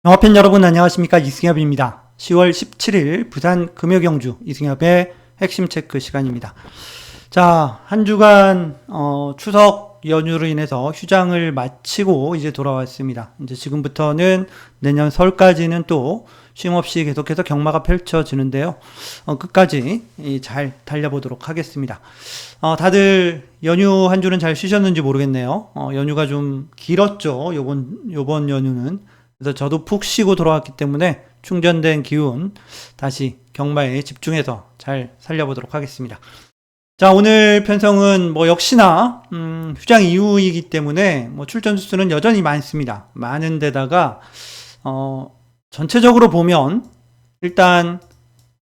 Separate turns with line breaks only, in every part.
영화팬 여러분 안녕하십니까, 이승엽입니다. 10월 17일 부산 금요경주 이승엽의 핵심 체크 시간입니다. 자, 한 주간 추석 연휴로 인해서 휴장을 마치고 이제 돌아왔습니다. 이제 지금부터는 내년 설까지는 또 쉼없이 계속해서 경마가 펼쳐지는데요. 끝까지 잘 달려보도록 하겠습니다. 다들 연휴 한 주는 잘 쉬셨는지 모르겠네요. 연휴가 좀 길었죠. 요번 연휴는. 그래서 저도 푹 쉬고 돌아왔기 때문에 충전된 기운 다시 경마에 집중해서 잘 살려보도록 하겠습니다. 자, 오늘 편성은 역시나 휴장 이후이기 때문에 출전 수는 여전히 많습니다. 많은데다가 전체적으로 보면 일단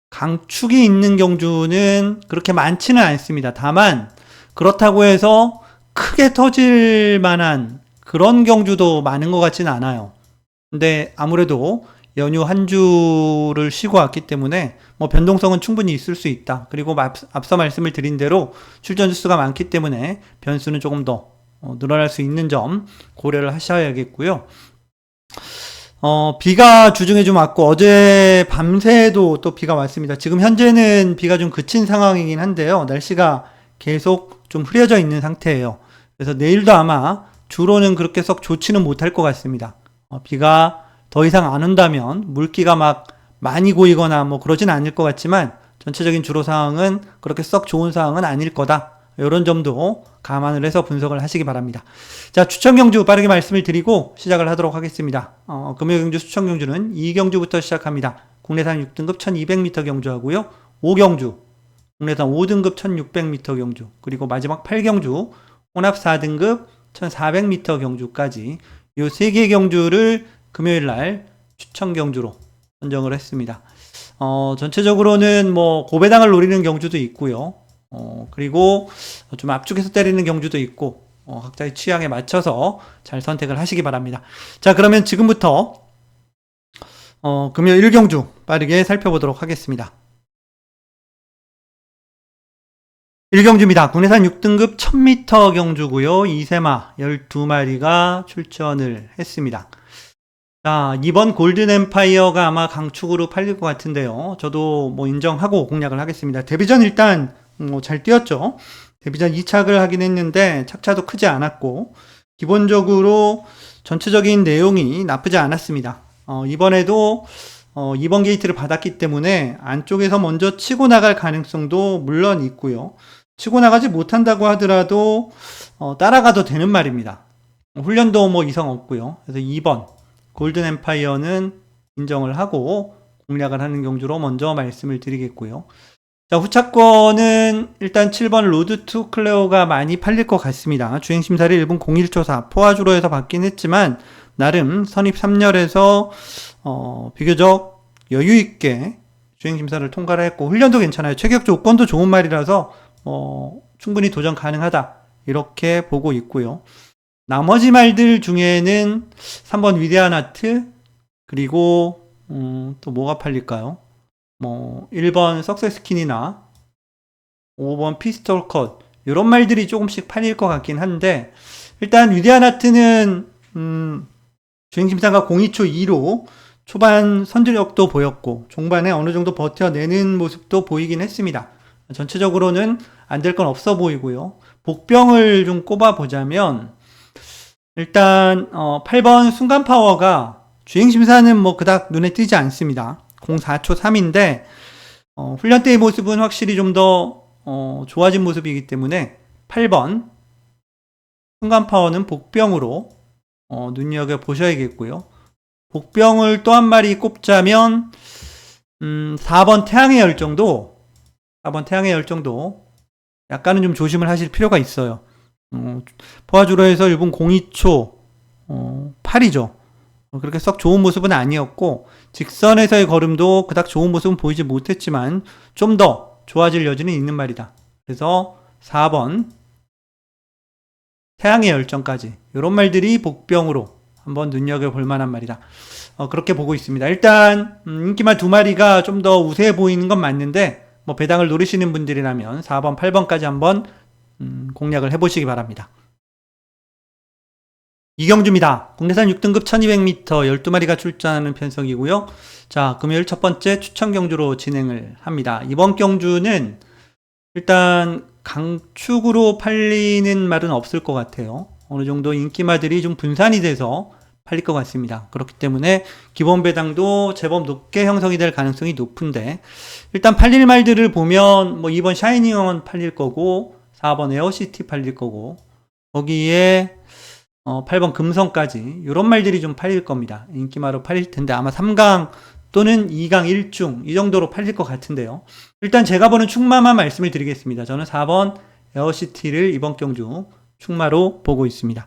강축이 있는 경주는 그렇게 많지는 않습니다. 다만 그렇다고 해서 크게 터질 만한 그런 경주도 많은 것 같지는 않아요. 근데 아무래도 연휴 한 주를 쉬고 왔기 때문에 변동성은 충분히 있을 수 있다. 그리고 앞서 말씀을 드린 대로 출전 주수가 많기 때문에 변수는 조금 더 늘어날 수 있는 점 고려를 하셔야겠고요. 비가 주중에 좀 왔고 어제 밤새도 또 비가 왔습니다. 지금 현재는 비가 좀 그친 상황이긴 한데요. 날씨가 계속 좀 흐려져 있는 상태예요. 그래서 내일도 아마 주로는 그렇게 썩 좋지는 못할 것 같습니다. 비가 더 이상 안 온다면 물기가 막 많이 고이거나 그러진 않을 것 같지만 전체적인 주로 상황은 그렇게 썩 좋은 상황은 아닐 거다. 이런 점도 감안을 해서 분석을 하시기 바랍니다. 자, 추천 경주 빠르게 말씀을 드리고 시작을 하도록 하겠습니다. 금요 경주 추천 경주는 2경주부터 시작합니다. 국내산 6등급 1200m 경주하고요. 5경주, 국내산 5등급 1600m 경주, 그리고 마지막 8경주, 혼합 4등급 1400m 경주까지 이 3개 경주를 금요일 날 추천 경주로 선정을 했습니다. 전체적으로는 고배당을 노리는 경주도 있고요. 그리고 좀 압축해서 때리는 경주도 있고, 각자의 취향에 맞춰서 잘 선택을 하시기 바랍니다. 자, 그러면 지금부터, 금요일 1경주 빠르게 살펴보도록 하겠습니다. 1경주입니다. 국내산 6등급 1000m 경주고요. 2세마 12마리가 출전을 했습니다. 자, 이번 골든 엠파이어가 아마 강축으로 팔릴 것 같은데요. 저도 인정하고 공략을 하겠습니다. 데뷔전 일단 잘 뛰었죠. 데뷔전 2착을 하긴 했는데 착차도 크지 않았고 기본적으로 전체적인 내용이 나쁘지 않았습니다. 이번에도 2번 게이트를 받았기 때문에 안쪽에서 먼저 치고 나갈 가능성도 물론 있고요. 치고 나가지 못한다고 하더라도 따라가도 되는 말입니다. 훈련도 이상 없고요. 그래서 2번 골든 엠파이어는 인정을 하고 공략을 하는 경주로 먼저 말씀을 드리겠고요. 자, 후차권은 일단 7번 로드 투 클레오가 많이 팔릴 것 같습니다. 주행심사를 1분 01초사 포화주로 해서 받긴 했지만 나름 선입 3열에서 비교적 여유있게 주행심사를 통과를 했고 훈련도 괜찮아요. 체격 조건도 좋은 말이라서 충분히 도전 가능하다 이렇게 보고 있고요. 나머지 말들 중에는 3번 위대한 아트, 그리고 또 뭐가 팔릴까요? 1번 석세스킨이나 5번 피스톨 컷 이런 말들이 조금씩 팔릴 것 같긴 한데 일단 위대한 아트는 주행심사가 02초 2로 초반 선두력도 보였고 종반에 어느 정도 버텨내는 모습도 보이긴 했습니다. 전체적으로는 안 될 건 없어 보이고요. 복병을 좀 꼽아보자면 일단 8번 순간 파워가 주행심사는 그닥 눈에 띄지 않습니다. 04초 3인데 훈련 때의 모습은 확실히 좀 더 좋아진 모습이기 때문에 8번 순간 파워는 복병으로 눈여겨보셔야겠고요. 복병을 또 한 마리 꼽자면 4번 태양의 열정도 약간은 좀 조심을 하실 필요가 있어요. 포화주로 해서 1분 02초 8이죠. 그렇게 썩 좋은 모습은 아니었고 직선에서의 걸음도 그닥 좋은 모습은 보이지 못했지만 좀 더 좋아질 여지는 있는 말이다. 그래서 4번 태양의 열정까지 이런 말들이 복병으로 한번 눈여겨볼 만한 말이다. 그렇게 보고 있습니다. 일단 인기말 2마리가 좀 더 우세해 보이는 건 맞는데 배당을 노리시는 분들이라면 4번, 8번까지 한번 공략을 해보시기 바랍니다. 이경주입니다. 국내산 6등급 1200m 12마리가 출전하는 편성이고요. 자, 금요일 첫 번째 추천 경주로 진행을 합니다. 이번 경주는 일단 강축으로 팔리는 말은 없을 것 같아요. 어느 정도 인기마들이 좀 분산이 돼서 팔릴 것 같습니다. 그렇기 때문에 기본 배당도 제법 높게 형성이 될 가능성이 높은데, 일단 팔릴 말들을 보면 뭐 2번 샤이닝원 팔릴 거고 4번 에어시티 팔릴 거고, 거기에 8번 금성까지 이런 말들이 좀 팔릴 겁니다. 인기마로 팔릴 텐데 아마 3강 또는 2강 1중 이 정도로 팔릴 것 같은데요. 일단 제가 보는 충마만 말씀을 드리겠습니다. 저는 4번 에어시티를 이번 경주 충마로 보고 있습니다.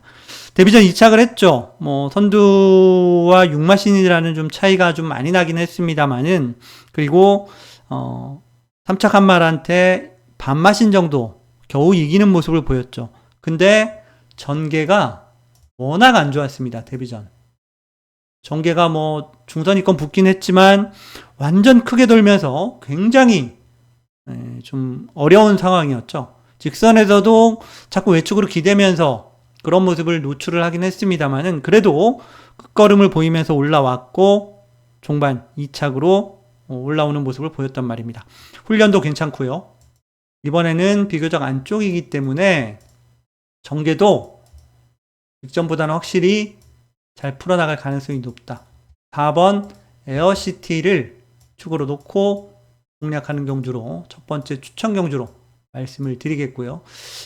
데뷔전 2착을 했죠. 뭐 선두와 6마신이라는 좀 차이가 좀 많이 나긴 했습니다만은, 그리고 3착 한 말한테 반마신 정도 겨우 이기는 모습을 보였죠. 근데 전개가 워낙 안 좋았습니다. 데뷔전 전개가 뭐 중선이권 붙긴 했지만 완전 크게 돌면서 굉장히 좀 어려운 상황이었죠. 직선에서도 자꾸 외축으로 기대면서 그런 모습을 노출을 하긴 했습니다만은, 그래도 끝걸음을 보이면서 올라왔고 종반 2착으로 올라오는 모습을 보였단 말입니다. 훈련도 괜찮고요. 이번에는 비교적 안쪽이기 때문에 전개도 직전보다는 확실히 잘 풀어나갈 가능성이 높다. 4번 에어시티를 축으로 놓고 공략하는 경주로 첫 번째 추천 경주로 말씀을 드리겠고요.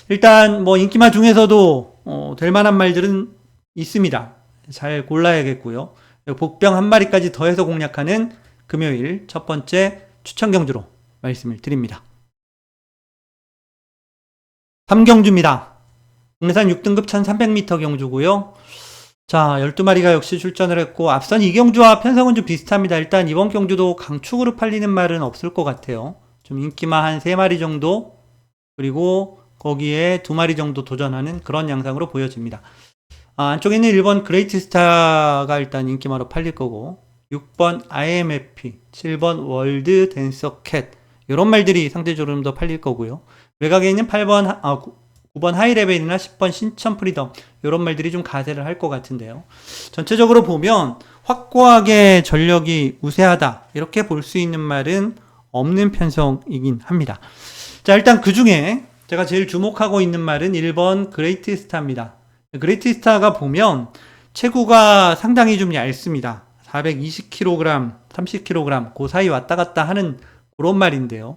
일단 뭐 인기마 중에서도 될 만한 말들은 있습니다. 잘 골라야겠고요. 복병 한 마리까지 더해서 공략하는 금요일 첫 번째 추천 경주로 말씀을 드립니다. 3경주입니다. 국내산 6등급 1300m 경주고요. 자, 12마리가 역시 출전을 했고, 앞선 이경주와 편성은 좀 비슷합니다. 일단 이번 경주도 강축으로 팔리는 말은 없을 것 같아요. 좀 인기마 한 3마리 정도, 그리고 거기에 2마리 정도 도전하는 그런 양상으로 보여집니다. 안쪽에 있는 1번 그레이트 스타가 일단 인기마로 팔릴 거고, 6번 IMFP, 7번 월드 댄서 캣, 이런 말들이 상대적으로 좀 더 팔릴 거고요. 외곽에 있는 9번 하이레벨이나 10번 신천 프리덤, 이런 말들이 좀 가세를 할 것 같은데요. 전체적으로 보면 확고하게 전력이 우세하다, 이렇게 볼 수 있는 말은 없는 편성이긴 합니다. 자, 일단 그 중에 제가 제일 주목하고 있는 말은 1번 그레이트 스타입니다. 그레이트 스타가 보면 체구가 상당히 좀 얇습니다. 420kg, 30kg 그 사이 왔다 갔다 하는 그런 말인데요.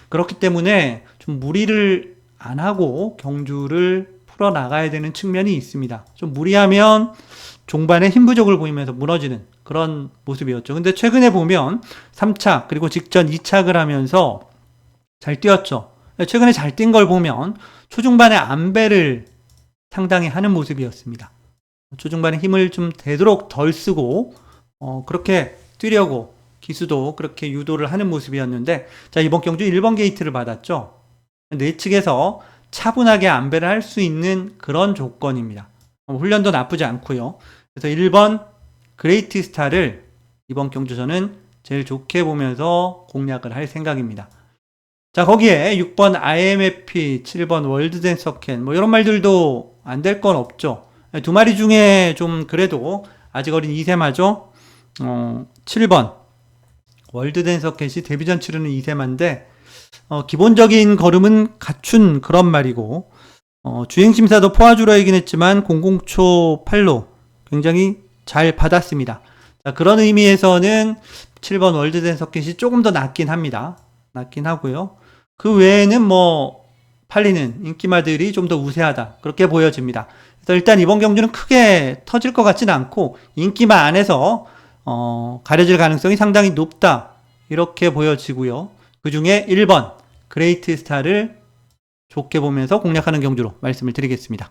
그렇기 때문에 좀 무리를 안 하고 경주를 풀어나가야 되는 측면이 있습니다. 좀 무리하면 종반에 힘 부족을 보이면서 무너지는 그런 모습이었죠. 근데 최근에 보면 3착 그리고 직전 2착을 하면서 잘 뛰었죠. 최근에 잘 뛴 걸 보면 초중반에 안배를 상당히 하는 모습이었습니다. 초중반에 힘을 좀 되도록 덜 쓰고 그렇게 뛰려고 기수도 그렇게 유도를 하는 모습이었는데, 자, 이번 경주 1번 게이트를 받았죠. 내 측에서 차분하게 안배를 할 수 있는 그런 조건입니다. 훈련도 나쁘지 않고요. 그래서 1번 그레이트 스타를 이번 경주 저는 제일 좋게 보면서 공략을 할 생각입니다. 자, 거기에 6번 IMFP, 7번 월드 댄서 캔, 뭐 이런 말들도 안 될 건 없죠. 2마리 중에 좀 그래도 아직 어린 2세마죠. 7번 월드 댄서 캔이 데뷔전 치르는 2세마인데 기본적인 걸음은 갖춘 그런 말이고, 주행심사도 포화주로 이긴 했지만 00초 8로 굉장히 잘 받았습니다. 자, 그런 의미에서는 7번 월드 댄서 캔이 조금 더 낫긴 합니다. 낫긴 하고요. 그 외에는 뭐 팔리는 인기마들이 좀 더 우세하다, 그렇게 보여집니다. 그래서 일단 이번 경주는 크게 터질 것 같지는 않고 인기마 안에서 가려질 가능성이 상당히 높다, 이렇게 보여지고요. 그 중에 1번 그레이트 스타를 좋게 보면서 공략하는 경주로 말씀을 드리겠습니다.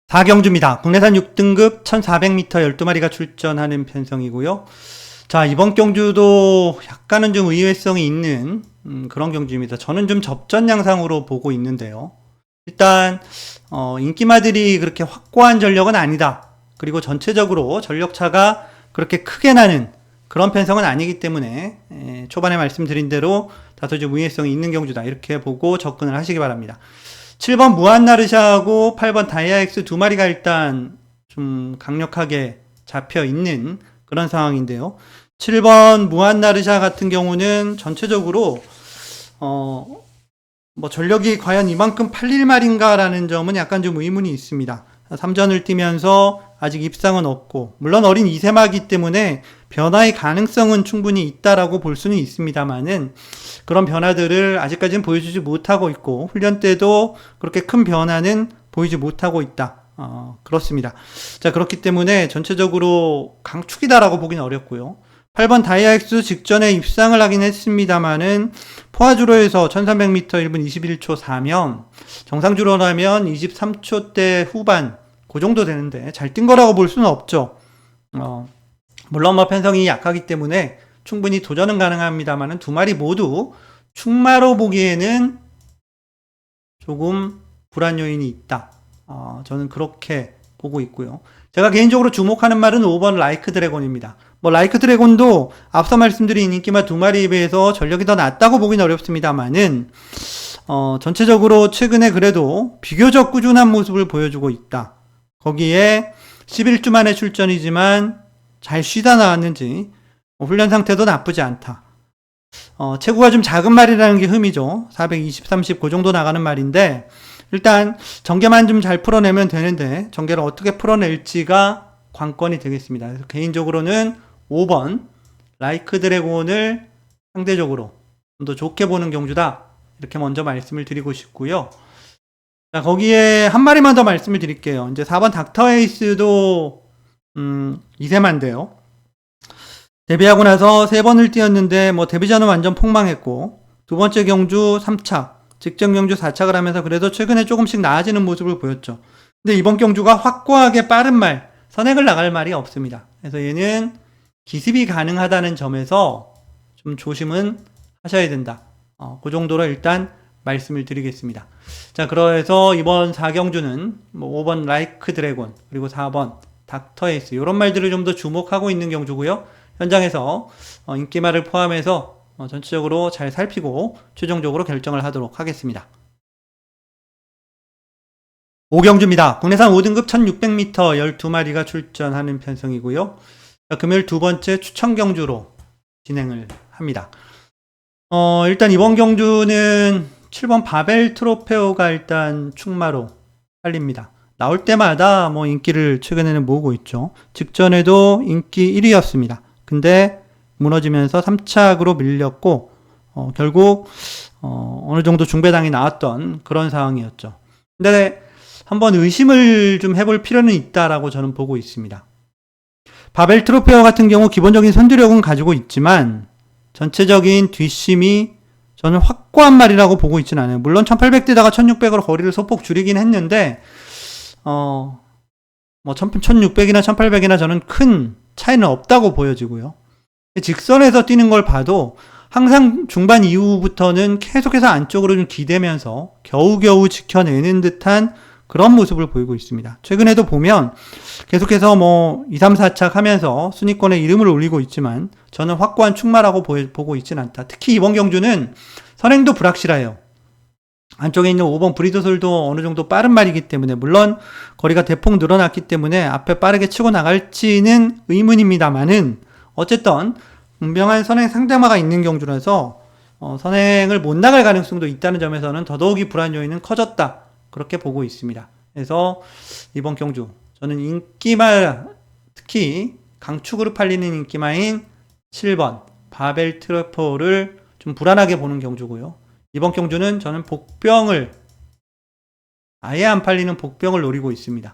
4경주입니다. 국내산 6등급 1400m 12마리가 출전하는 편성이고요. 자, 이번 경주도 약간은 좀 의외성이 있는 그런 경주입니다. 저는 좀 접전 양상으로 보고 있는데요. 일단 인기마들이 그렇게 확고한 전력은 아니다. 그리고 전체적으로 전력차가 그렇게 크게 나는 그런 편성은 아니기 때문에 초반에 말씀드린 대로 다소 좀 우회성이 있는 경주다, 이렇게 보고 접근을 하시기 바랍니다. 7번 무한나르샤하고 8번 다이아엑스 두 마리가 일단 좀 강력하게 잡혀 있는 그런 상황인데요. 7번 무한나르샤 같은 경우는 전체적으로 뭐 전력이 과연 이만큼 팔릴 말인가라는 점은 약간 좀 의문이 있습니다. 3전을 뛰면서 아직 입상은 없고, 물론 어린 이세마기 때문에 변화의 가능성은 충분히 있다라고 볼 수는 있습니다만은 그런 변화들을 아직까지는 보여주지 못하고 있고, 훈련 때도 그렇게 큰 변화는 보이지 못하고 있다. 그렇습니다. 자, 그렇기 때문에 전체적으로 강축이다라고 보기는 어렵고요. 8번 다이아엑스 직전에 입상을 하긴 했습니다만은 포화주로에서 1300m 1분 21초 4면 정상주로라면 23초대 후반 그 정도 되는데 잘 뛴 거라고 볼 수는 없죠. 물론 뭐 편성이 약하기 때문에 충분히 도전은 가능합니다만은 두 마리 모두 충마로 보기에는 조금 불안 요인이 있다. 저는 그렇게 보고 있고요. 제가 개인적으로 주목하는 말은 5번 라이크 드래곤입니다. 뭐 라이크 드래곤도 앞서 말씀드린 인기마 두 마리에 비해서 전력이 더 낮다고 보기는 어렵습니다만은 전체적으로 최근에 그래도 비교적 꾸준한 모습을 보여주고 있다. 거기에 11주 만에 출전이지만 잘 쉬다 나왔는지 훈련 상태도 나쁘지 않다. 체구가 좀 작은 말이라는 게 흠이죠. 420, 30 그 정도 나가는 말인데 일단 전개만 좀 잘 풀어내면 되는데 전개를 어떻게 풀어낼지가 관건이 되겠습니다. 그래서 개인적으로는 5번 라이크 드래곤을 상대적으로 좀 더 좋게 보는 경주다. 이렇게 먼저 말씀을 드리고 싶고요. 자, 거기에 한 마리만 더 말씀을 드릴게요. 이제 4번 닥터 에이스도 이세만인데요. 데뷔하고 나서 3번을 뛰었는데 뭐 데뷔전은 완전 폭망했고 두 번째 경주 3차, 직전 경주 4착을 하면서 그래도 최근에 조금씩 나아지는 모습을 보였죠. 근데 이번 경주가 확고하게 빠른 말, 선행을 나갈 말이 없습니다. 그래서 얘는 기습이 가능하다는 점에서 좀 조심은 하셔야 된다. 그 정도로 일단 말씀을 드리겠습니다. 자, 그래서 이번 4경주는 뭐 5번 라이크 드래곤 그리고 4번 닥터 에이스 이런 말들을 좀 더 주목하고 있는 경주고요. 현장에서 인기말을 포함해서 전체적으로 잘 살피고 최종적으로 결정을 하도록 하겠습니다. 5경주입니다. 국내산 5등급 1600m 12마리가 출전하는 편성이고요. 금요일 두 번째 추천 경주로 진행을 합니다. 일단 이번 경주는 7번 바벨 트로페오가 일단 충마로 팔립니다. 나올 때마다 뭐 인기를 최근에는 모으고 있죠. 직전에도 인기 1위였습니다. 근데 무너지면서 3착으로 밀렸고 결국 어느 정도 중배당이 나왔던 그런 상황이었죠. 근데 한번 의심을 좀 해볼 필요는 있다라고 저는 보고 있습니다. 바벨 트로페어 같은 경우 기본적인 선두력은 가지고 있지만 전체적인 뒷심이 저는 확고한 말이라고 보고 있지는 않아요. 물론 1800대다가 1600으로 거리를 소폭 줄이긴 했는데 뭐 1600이나 1800이나 저는 큰 차이는 없다고 보여지고요. 직선에서 뛰는 걸 봐도 항상 중반 이후부터는 계속해서 안쪽으로 좀 기대면서 겨우겨우 지켜내는 듯한 그런 모습을 보이고 있습니다. 최근에도 보면 계속해서 뭐 2, 3, 4착 하면서 순위권에 이름을 올리고 있지만 저는 확고한 충마라고 보고 있지는 않다. 특히 이번 경주는 선행도 불확실해요. 안쪽에 있는 5번 브리더솔도 어느 정도 빠른 말이기 때문에 물론 거리가 대폭 늘어났기 때문에 앞에 빠르게 치고 나갈지는 의문입니다만은 어쨌든 분명한 선행 상대마가 있는 경주라서 선행을 못 나갈 가능성도 있다는 점에서는 더더욱이 불안 요인은 커졌다. 그렇게 보고 있습니다. 그래서 이번 경주 저는 인기마 특히 강축으로 팔리는 인기마인 7번 바벨 트로페오를 좀 불안하게 보는 경주고요. 이번 경주는 저는 복병을 아예 안 팔리는 복병을 노리고 있습니다.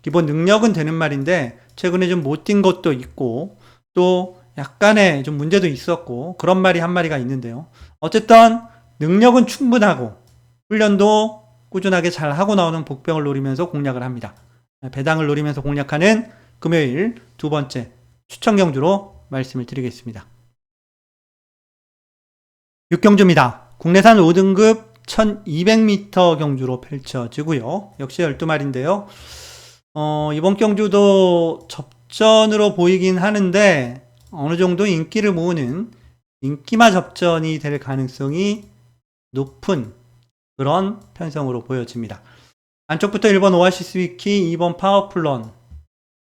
기본 능력은 되는 말인데 최근에 좀 못 뛴 것도 있고 또 약간의 좀 문제도 있었고 그런 말이 한 마리가 있는데요. 어쨌든 능력은 충분하고 훈련도 꾸준하게 잘 하고 나오는 복병을 노리면서 공략을 합니다. 배당을 노리면서 공략하는 금요일 두 번째 추천 경주로 말씀을 드리겠습니다. 6경주입니다. 국내산 5등급 1200m 경주로 펼쳐지고요. 역시 12마리인데요. 이번 경주도 접전으로 보이긴 하는데 어느 정도 인기를 모으는 인기마 접전이 될 가능성이 높은 그런 편성으로 보여집니다. 안쪽부터 1번 오아시스 위키, 2번 파워풀런,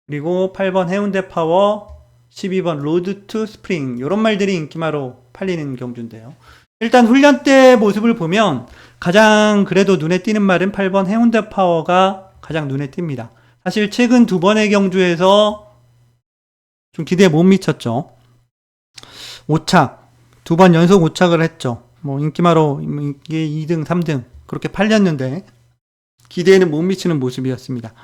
그리고 8번 해운대 파워, 12번 로드 투 스프링, 이런 말들이 인기마로 팔리는 경주인데요. 일단 훈련 때 모습을 보면 가장 그래도 눈에 띄는 말은 8번 해운대 파워가 가장 눈에 띕니다. 사실 최근 두 번의 경주에서 좀 기대에 못 미쳤죠. 5착, 두 번 연속 5착을 했죠. 뭐 인기마로 이게 2등, 3등 그렇게 팔렸는데 기대에는 못 미치는 모습이었습니다.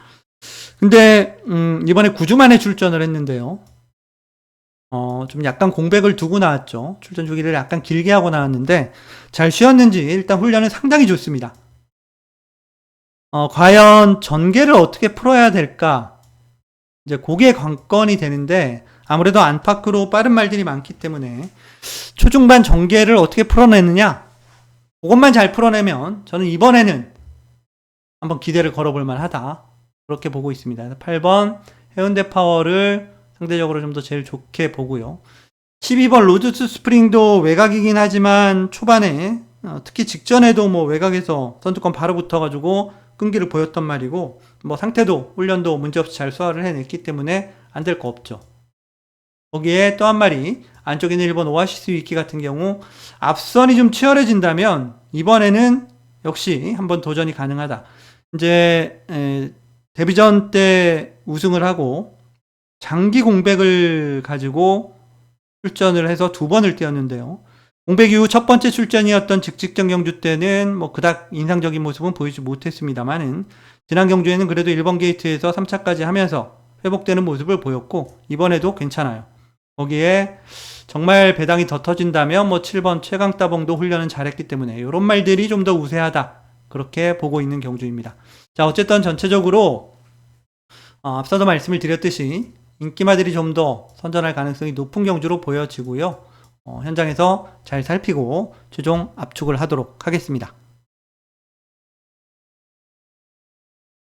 근데 이번에 9주 만에 출전을 했는데요. 좀 약간 공백을 두고 나왔죠. 출전 주기를 약간 길게 하고 나왔는데 잘 쉬었는지 일단 훈련은 상당히 좋습니다. 과연 전개를 어떻게 풀어야 될까? 이제 그게 관건이 되는데 아무래도 안팎으로 빠른 말들이 많기 때문에 초중반 전개를 어떻게 풀어내느냐? 그것만 잘 풀어내면 저는 이번에는 한번 기대를 걸어볼 만하다. 그렇게 보고 있습니다. 8번 해운대 파워를 상대적으로 좀 더 제일 좋게 보고요. 12번 로드투 스프링도 외곽이긴 하지만 초반에 특히 직전에도 뭐 외곽에서 선두권 바로 붙어가지고 끈기를 보였던 말이고 뭐 상태도 훈련도 문제없이 잘 소화를 해냈기 때문에 안 될 거 없죠. 거기에 또 한 마리 안쪽에 있는 1번 오아시스 위키 같은 경우 앞선이 좀 치열해진다면 이번에는 역시 한번 도전이 가능하다. 이제 데뷔전 때 우승을 하고 장기 공백을 가지고 출전을 해서 두 번을 뛰었는데요. 공백 이후 첫 번째 출전이었던 직직전 경주 때는 뭐 그닥 인상적인 모습은 보이지 못했습니다만은 지난 경주에는 그래도 1번 게이트에서 3차까지 하면서 회복되는 모습을 보였고 이번에도 괜찮아요. 거기에 정말 배당이 더 터진다면 뭐 7번 최강따봉도 훈련은 잘했기 때문에 이런 말들이 좀 더 우세하다. 그렇게 보고 있는 경주입니다. 자, 어쨌든 전체적으로 앞서도 말씀을 드렸듯이 인기마들이 좀 더 선전할 가능성이 높은 경주로 보여지고요. 현장에서 잘 살피고 최종 압축을 하도록 하겠습니다.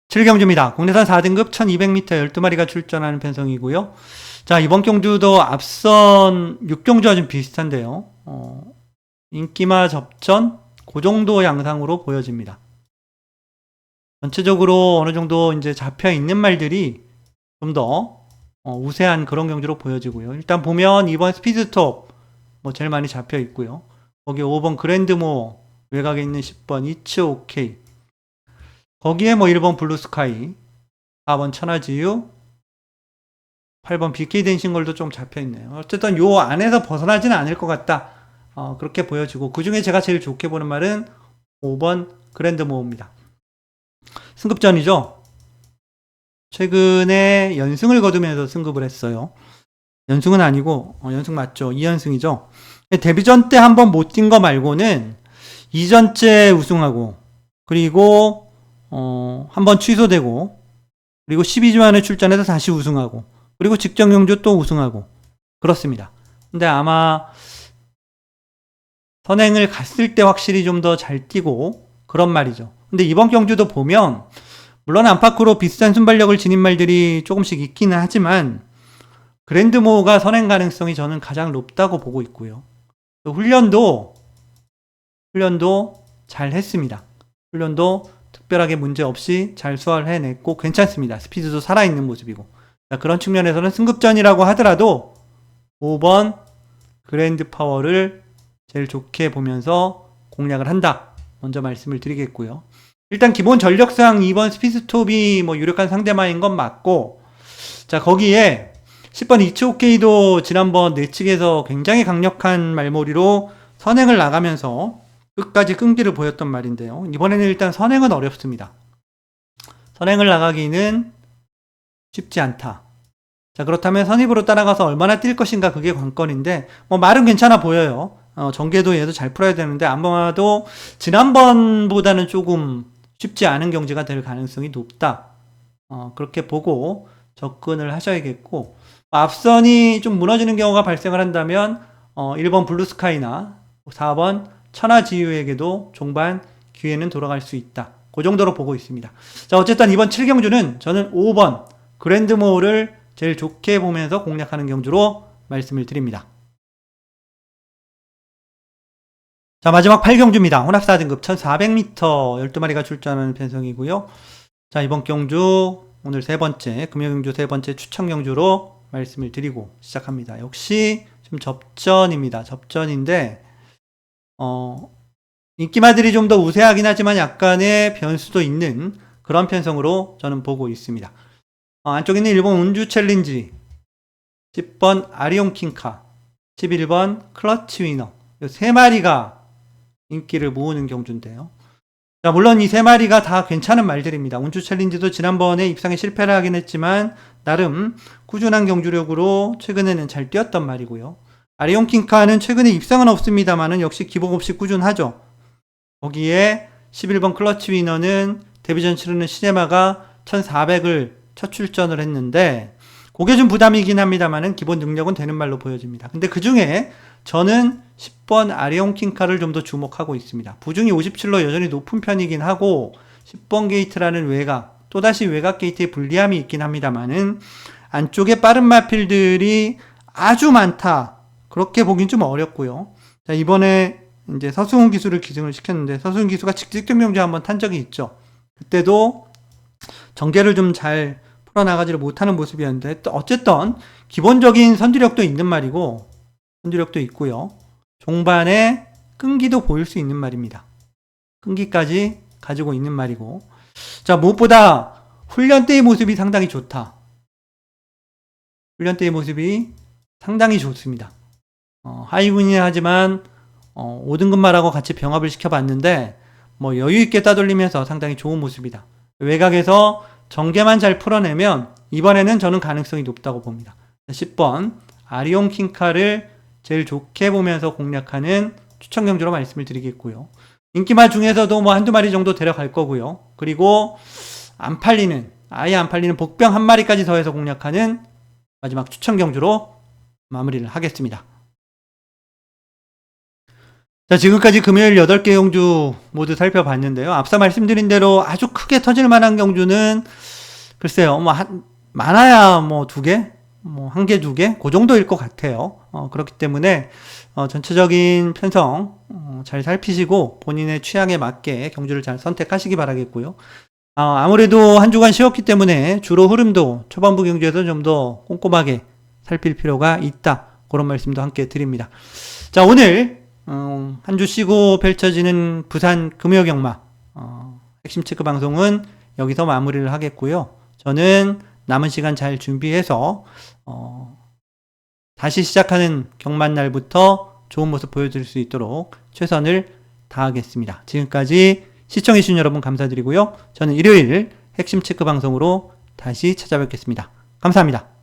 7경주입니다. 국내산 4등급 1200m 12마리가 출전하는 편성이고요. 자, 이번 경주도 앞선 6경주와 좀 비슷한데요. 인기마 접전 그 정도 양상으로 보여집니다. 전체적으로 어느 정도 이제 잡혀 있는 말들이 좀 더 우세한 그런 경주로 보여지고요. 일단 보면 2번 스피드톱 뭐 제일 많이 잡혀 있고요. 거기 5번 그랜드모 외곽에 있는 10번 이츠 오케이, 거기에 뭐 1번 블루스카이, 4번 천하지유, 8번 BK 댄싱걸도 좀 잡혀 있네요. 어쨌든 요 안에서 벗어나지는 않을 것 같다. 그렇게 보여지고 그 중에 제가 제일 좋게 보는 말은 5번 그랜드모입니다. 승급전이죠. 최근에 연승을 거두면서 승급을 했어요. 연승은 아니고 연승 맞죠. 2연승이죠. 데뷔전 때 한번 못 뛴 거 말고는 2전째 우승하고 그리고 한번 취소되고 그리고 12주 만에 출전해서 다시 우승하고 그리고 직전 경주 또 우승하고 그렇습니다. 근데 아마 선행을 갔을 때 확실히 좀 더 잘 뛰고 그런 말이죠. 근데 이번 경주도 보면 물론 안팎으로 비슷한 순발력을 지닌 말들이 조금씩 있기는 하지만 그랜드모가 선행 가능성이 저는 가장 높다고 보고 있고요. 훈련도 잘 했습니다. 훈련도 특별하게 문제 없이 잘 소화를 해냈고 괜찮습니다. 스피드도 살아있는 모습이고. 그런 측면에서는 승급전이라고 하더라도 5번 그랜드 파워를 제일 좋게 보면서 공략을 한다. 먼저 말씀을 드리겠고요. 일단 기본 전력상 2번 스피드톱이 뭐 유력한 상대마인 건 맞고, 자, 거기에 10번 이츠오케이도 지난번 내측에서 굉장히 강력한 말머리로 선행을 나가면서 끝까지 끈기를 보였던 말인데요. 이번에는 일단 선행은 어렵습니다. 선행을 나가기는 쉽지 않다. 자, 그렇다면 선입으로 따라가서 얼마나 뛸 것인가 그게 관건인데 뭐 말은 괜찮아 보여요. 전개도 얘도 잘 풀어야 되는데 아마도 지난번보다는 조금 쉽지 않은 경지가 될 가능성이 높다. 그렇게 보고 접근을 하셔야겠고 앞선이 좀 무너지는 경우가 발생을 한다면 1번 블루스카이나 4번 천하지유에게도 종반 기회는 돌아갈 수 있다. 그 정도로 보고 있습니다. 자, 어쨌든 이번 7경주는 저는 5번 그랜드모를 제일 좋게 보면서 공략하는 경주로 말씀을 드립니다. 자, 마지막 8경주입니다. 혼합 4등급 1400m 12마리가 출전하는 편성이고요. 자, 이번 경주 오늘 세 번째, 금요경주 세 번째 추천 경주로 말씀을 드리고 시작합니다. 역시 좀 접전입니다. 접전인데, 인기마들이 좀 더 우세하긴 하지만 약간의 변수도 있는 그런 편성으로 저는 보고 있습니다. 안쪽에 있는 1번 운주 챌린지, 10번 아리온 킹카, 11번 클러치 위너, 이 세 마리가 인기를 모으는 경주인데요. 자, 물론 이 세 마리가 다 괜찮은 말들입니다. 운주 챌린지도 지난번에 입상에 실패를 하긴 했지만 나름 꾸준한 경주력으로 최근에는 잘 뛰었던 말이고요. 아리온 킹카는 최근에 입상은 없습니다만은 역시 기복 없이 꾸준하죠. 거기에 11번 클러치 위너는 데뷔전 치르는 시네마가 1400을 첫 출전을 했는데 그게 좀 부담이긴 합니다만은 기본 능력은 되는 말로 보여집니다. 근데 그 중에 저는 10번 아리온 킹카를 좀 더 주목하고 있습니다. 부중이 57로 여전히 높은 편이긴 하고 10번 게이트라는 외곽, 또다시 외곽 게이트에 불리함이 있긴 합니다만은 안쪽에 빠른 마필들이 아주 많다. 그렇게 보긴 좀 어렵고요. 자, 이번에 이제 서수훈 기수를 기승을 시켰는데 서수훈 기수가 직전 경주에 한번 탄 적이 있죠. 그때도 전개를 좀 잘 풀어나가지를 못하는 모습이었는데 어쨌든 기본적인 선두력도 있는 말이고 선두력도 있고요. 종반에 끈기도 보일 수 있는 말입니다. 끈기까지 가지고 있는 말이고, 자, 무엇보다 훈련 때의 모습이 상당히 좋다. 훈련 때의 모습이 상당히 좋습니다. 하이군이긴 하지만 5등급말하고 같이 병합을 시켜봤는데 뭐 여유있게 따돌리면서 상당히 좋은 모습이다. 외곽에서 전개만 잘 풀어내면 이번에는 저는 가능성이 높다고 봅니다. 10번 아리온 킹카를 제일 좋게 보면서 공략하는 추천 경주로 말씀을 드리겠고요. 인기말 중에서도 뭐 한두 마리 정도 데려갈 거고요. 그리고 아예 안 팔리는 복병 한 마리까지 더해서 공략하는 마지막 추천 경주로 마무리를 하겠습니다. 자, 지금까지 금요일 8개 경주 모두 살펴봤는데요. 앞서 말씀드린 대로 아주 크게 터질 만한 경주는 글쎄요, 많아야 뭐 2개? 뭐 1개, 2개? 그 정도일 것 같아요. 그렇기 때문에 전체적인 편성 잘 살피시고 본인의 취향에 맞게 경주를 잘 선택하시기 바라겠고요. 아무래도 한 주간 쉬었기 때문에 주로 흐름도 초반부 경주에서 좀 더 꼼꼼하게 살필 필요가 있다. 그런 말씀도 함께 드립니다. 자, 오늘 한 주 쉬고 펼쳐지는 부산 금요경마 핵심 체크 방송은 여기서 마무리를 하겠고요. 저는 남은 시간 잘 준비해서 다시 시작하는 경만 날부터 좋은 모습 보여드릴 수 있도록 최선을 다하겠습니다. 지금까지 시청해주신 여러분 감사드리고요. 저는 일요일 핵심 체크 방송으로 다시 찾아뵙겠습니다. 감사합니다.